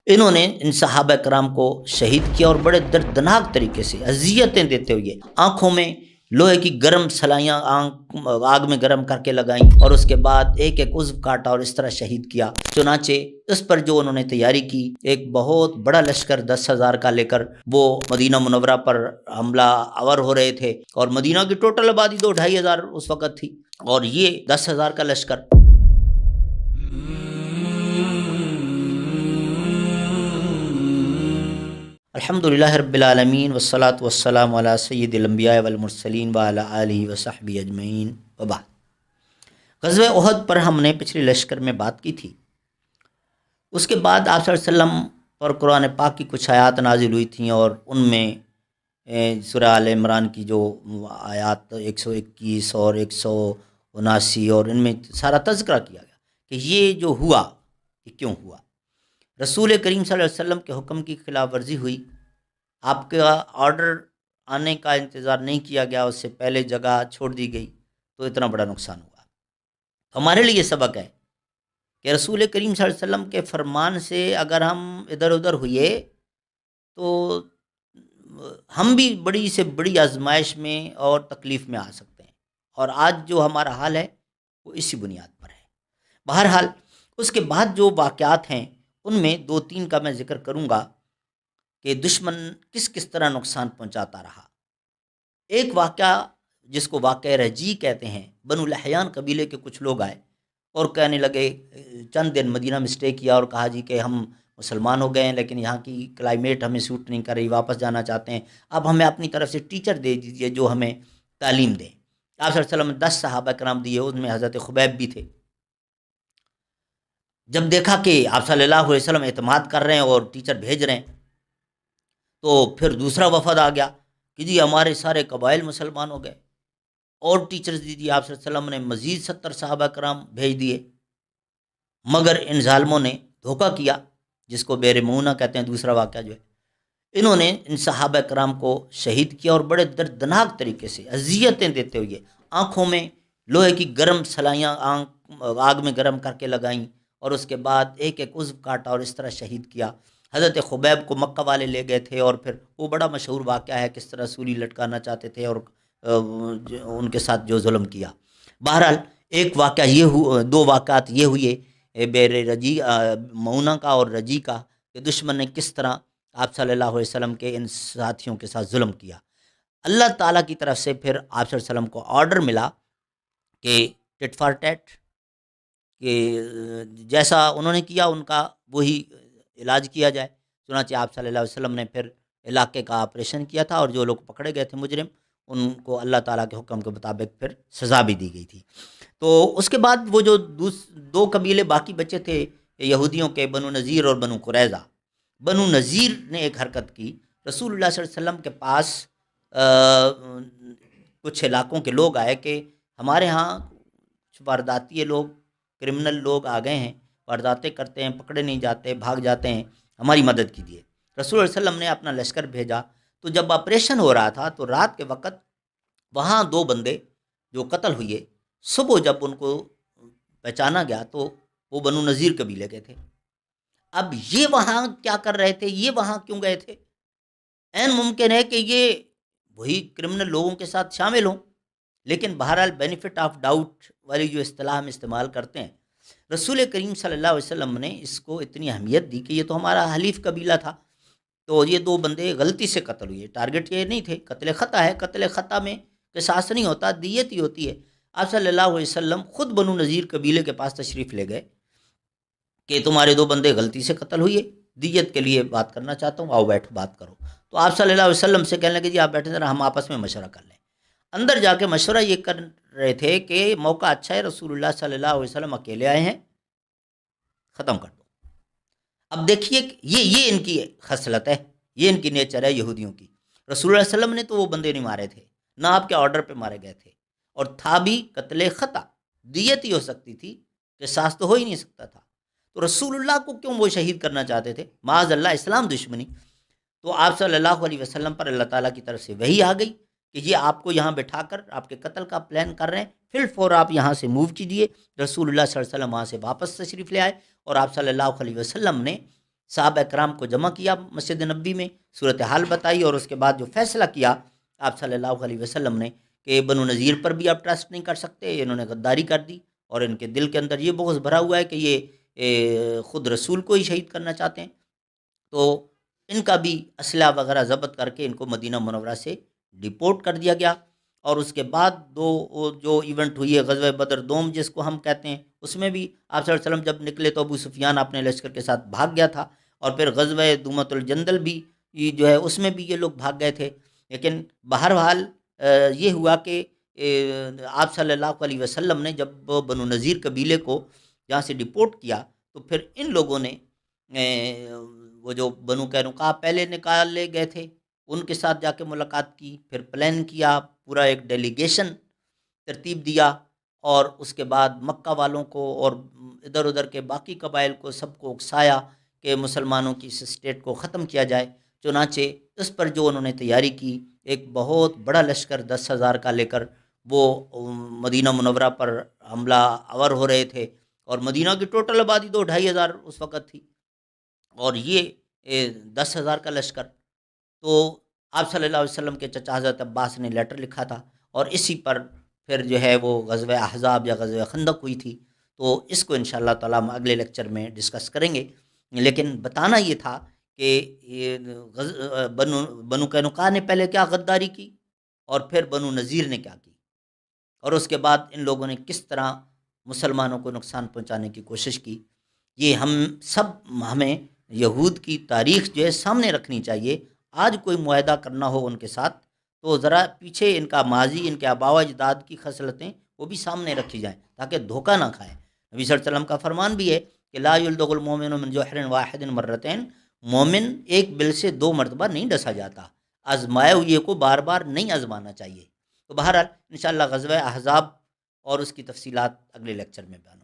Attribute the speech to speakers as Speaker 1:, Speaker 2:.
Speaker 1: انہوں نے ان صحابہ کرام کو شہید کیا اور بڑے دردناک طریقے سے اذیتیں دیتے ہوئے آنکھوں میں لوہے کی گرم سلائیاں آگ میں گرم کر کے لگائیں اور اس کے بعد ایک ایک عضو کاٹا اور اس طرح شہید کیا۔ چنانچہ اس پر جو انہوں نے تیاری کی، ایک بہت بڑا لشکر 10,000 کا لے کر وہ مدینہ منورہ پر حملہ آور ہو رہے تھے، اور مدینہ کی ٹوٹل آبادی 2-2,500 اس وقت تھی، اور یہ 10,000 کا لشکر۔ الحمدللہ رب العالمین والصلاة والسلام علی سید الانبیاء والمرسلین وعلی آلہ وصحبہ اجمعین وبعد۔ غزوہ احد پر ہم نے پچھلے لشکر میں بات کی تھی۔ اس کے بعد آپ صلی اللہ علیہ وسلم پر قرآن پاک کی کچھ آیات نازل ہوئی تھیں، اور ان میں سورہ آل عمران کی جو آیات 121 اور 179 اور ان میں سارا تذکرہ کیا گیا کہ یہ جو ہوا یہ کیوں ہوا۔ رسول کریم صلی اللہ علیہ وسلم کے حکم کی خلاف ورزی ہوئی، آپ کا آرڈر آنے کا انتظار نہیں کیا گیا، اس سے پہلے جگہ چھوڑ دی گئی، تو اتنا بڑا نقصان ہوا۔ ہمارے لیے سبق ہے کہ رسول کریم صلی اللہ علیہ وسلم کے فرمان سے اگر ہم ادھر ادھر ہوئے تو ہم بھی بڑی سے بڑی آزمائش میں اور تکلیف میں آ سکتے ہیں، اور آج جو ہمارا حال ہے وہ اسی بنیاد پر ہے۔ بہرحال اس کے بعد جو واقعات ہیں ان میں 2-3 کا میں ذکر کروں گا کہ دشمن کس کس طرح نقصان پہنچاتا رہا۔ ایک واقعہ جس کو واقعہ رجی کہتے ہیں، بنو لحیان قبیلے کے کچھ لوگ آئے اور کہنے لگے، چند دن مدینہ میں اسٹے کیا اور کہا جی کہ ہم مسلمان ہو گئے ہیں لیکن یہاں کی کلائمیٹ ہمیں سوٹ نہیں کر رہی، واپس جانا چاہتے ہیں، اب ہمیں اپنی طرف سے ٹیچر دے دیجیے جو ہمیں تعلیم دیں۔ آپ صلی اللہ علیہ وسلم نے 10 صحابہ کرام دیے، ان میں حضرت خبیب بھی تھے۔ جب دیکھا کہ آپ صلی اللہ علیہ وسلم اعتماد کر رہے ہیں اور ٹیچر بھیج رہے ہیں، تو پھر دوسرا وفد آ گیا کہ جی ہمارے سارے قبائل مسلمان ہو گئے، اور ٹیچرز دی دی۔ آپ صلی اللہ علیہ وسلم نے مزید 70 صحابہ کرام بھیج دیے، مگر ان ظالموں نے دھوکہ کیا، جس کو بیر معونہ کہتے ہیں دوسرا واقعہ جو ہے۔ انہوں نے ان صحابہ کرام کو شہید کیا اور بڑے دردناک طریقے سے اذیتیں دیتے ہوئے آنکھوں میں لوہے کی گرم سلائیاں آگ میں گرم کر کے لگائیں، اور اس کے بعد ایک ایک عضو کاٹا اور اس طرح شہید کیا۔ حضرت خبیب کو مکہ والے لے گئے تھے، اور پھر وہ بڑا مشہور واقعہ ہے کس طرح سولی لٹکانا چاہتے تھے اور ان کے ساتھ جو ظلم کیا۔ بہرحال ایک واقعہ یہ 2 واقعات یہ ہوئے بیر رجی معونہ کا اور رجی کا، کہ دشمن نے کس طرح آپ صلی اللہ علیہ وسلم کے ان ساتھیوں کے ساتھ ظلم کیا۔ اللہ تعالیٰ کی طرف سے پھر آپ صلی اللہ علیہ وسلم کو آرڈر ملا کہ ٹٹ فار ٹیٹ، کہ جیسا انہوں نے کیا ان کا وہی علاج کیا جائے۔ چنانچہ آپ صلی اللہ علیہ وسلم نے پھر علاقے کا آپریشن کیا تھا، اور جو لوگ پکڑے گئے تھے مجرم، ان کو اللہ تعالیٰ کے حکم کے مطابق پھر سزا بھی دی گئی تھی۔ تو اس کے بعد وہ جو 2 قبیلے باقی بچے تھے یہودیوں کے، بنو نذیر اور بنو قریظہ۔ بنو نذیر نے ایک حرکت کی، رسول اللہ صلی اللہ علیہ وسلم کے پاس کچھ علاقوں کے لوگ آئے کہ ہمارے ہاں وارداتی لوگ، کرمنل لوگ آ گئے ہیں، وارداتیں کرتے ہیں، پکڑے نہیں جاتے، بھاگ جاتے ہیں، ہماری مدد کیجیے۔ رسول اللہ علیہ وسلم نے اپنا لشکر بھیجا، تو جب آپریشن ہو رہا تھا تو رات کے وقت وہاں 2 بندے جو قتل ہوئے، صبح جب ان کو پہچانا گیا تو وہ بنو نذیر قبیلے کے تھے۔ اب یہ وہاں کیا کر رہے تھے، یہ وہاں کیوں گئے تھے؟ عین ممکن ہے کہ یہ وہی کرمنل لوگوں کے ساتھ شامل ہوں، لیکن بہرحال بینیفٹ آف ڈاؤٹ والی جو اصطلاح ہم استعمال کرتے ہیں، رسول کریم صلی اللہ علیہ وسلم نے اس کو اتنی اہمیت دی کہ یہ تو ہمارا حلیف قبیلہ تھا، تو یہ 2 بندے غلطی سے قتل ہوئے، ٹارگٹ یہ نہیں تھے، قتل خطا ہے، قتل خطا میں قصاص نہیں ہوتا، دیت ہی ہوتی ہے۔ آپ صلی اللہ علیہ وسلم خود بنو نذیر قبیلے کے پاس تشریف لے گئے کہ تمہارے 2 بندے غلطی سے قتل ہوئے، دیت کے لیے بات کرنا چاہتا ہوں، آؤ بیٹھ بات کرو۔ تو آپ صلی اللہ علیہ وسلم سے کہنے لگے جی آپ بیٹھے ذرا ہم آپس میں مشورہ کر لیں۔ اندر جا کے مشورہ یہ کر رہے تھے کہ موقع اچھا ہے، رسول اللہ صلی اللہ علیہ وسلم اکیلے آئے ہیں، ختم کر دو۔ اب دیکھیے یہ ان کی خصلت ہے، یہ ان کی نیچر ہے یہودیوں کی۔ رسول اللہ علیہ وسلم نے تو وہ بندے نہیں مارے تھے، نہ آپ کے آرڈر پہ مارے گئے تھے، اور تھا بھی قتل خطا، دیت ہی ہو سکتی تھی، قصاص تو ہو ہی نہیں سکتا تھا۔ تو رسول اللہ کو کیوں وہ شہید کرنا چاہتے تھے؟ معاذ اللہ اسلام دشمنی۔ تو آپ صلی اللہ علیہ وسلم پر اللہ تعالیٰ کی طرف سے وحی آ گئی کہ یہ آپ کو یہاں بٹھا کر آپ کے قتل کا پلان کر رہے ہیں، فی الفور آپ یہاں سے موو کیجیے۔ رسول اللہ صلی اللہ علیہ وسلم وہاں سے واپس تشریف لے آئے، اور آپ صلی اللہ علیہ وسلم نے صحابہ کرام کو جمع کیا مسجد نبوی میں، صورتحال بتائی، اور اس کے بعد جو فیصلہ کیا آپ صلی اللہ علیہ وسلم نے کہ بنو نذیر پر بھی آپ ٹرسٹ نہیں کر سکتے، انہوں نے غداری کر دی، اور ان کے دل کے اندر یہ بغض بھرا ہوا ہے کہ یہ خود رسول کو ہی شہید کرنا چاہتے ہیں، تو ان کا بھی اسلحہ وغیرہ ضبط کر کے ان کو مدینہ منورہ سے ڈپورٹ کر دیا گیا۔ اور اس کے بعد جو ایونٹ ہوئی ہے غزوہ بدر دوم جس کو ہم کہتے ہیں، اس میں بھی آپ صلی اللہ علیہ وسلم جب نکلے تو ابو سفیان اپنے لشکر کے ساتھ بھاگ گیا تھا، اور پھر غزوہ دومۃ الجندل بھی یہ جو ہے اس میں بھی یہ لوگ بھاگ گئے تھے، لیکن بہرحال یہ ہوا کہ آپ صلی اللہ علیہ وسلم نے جب بنو نذیر قبیلے کو جہاں سے ڈپورٹ کیا تو پھر ان لوگوں نے وہ جو بنو قینقاع پہلے نکالے گئے تھے ان کے ساتھ جا کے ملاقات کی، پھر پلان کیا، پورا ایک ڈیلیگیشن ترتیب دیا، اور اس کے بعد مکہ والوں کو اور ادھر ادھر کے باقی قبائل کو سب کو اکسایا کہ مسلمانوں کی اس اسٹیٹ کو ختم کیا جائے۔ چنانچہ اس پر جو انہوں نے تیاری کی، ایک بہت بڑا لشکر 10,000 کا لے کر وہ مدینہ منورہ پر حملہ آور ہو رہے تھے، اور مدینہ کی ٹوٹل آبادی 2-2,500 اس وقت تھی، اور یہ 10,000 کا لشکر۔ تو آپ صلی اللہ علیہ وسلم کے چچا حضرت عباس نے لیٹر لکھا تھا، اور اسی پر پھر جو ہے وہ غزوہ احزاب یا غزوہ خندق ہوئی تھی، تو اس کو انشاءاللہ تعالی ہم اگلے لیکچر میں ڈسکس کریں گے، لیکن بتانا یہ تھا کہ یہ بنو قینقاع نے پہلے کیا غداری کی، اور پھر بنو نذیر نے کیا کی، اور اس کے بعد ان لوگوں نے کس طرح مسلمانوں کو نقصان پہنچانے کی کوشش کی۔ یہ ہمیں یہود کی تاریخ جو ہے سامنے رکھنی چاہیے۔ آج کوئی معاہدہ کرنا ہو ان کے ساتھ تو ذرا پیچھے ان کا ماضی، ان کے آباء و اجداد کی خصلتیں وہ بھی سامنے رکھی جائیں تاکہ دھوکہ نہ کھائیں۔ نبی صلی اللہ علیہ وسلم کا فرمان بھی ہے کہ لا یلدغ المؤمن من جحر واحد مرتين، مومن ایک بل سے 2 مرتبہ نہیں ڈسا جاتا، آزمائے ہوئے کو بار بار نہیں آزمانا چاہیے۔ تو بہرحال انشاءاللہ غزوہ احزاب اور اس کی تفصیلات اگلے لیکچر میں بیان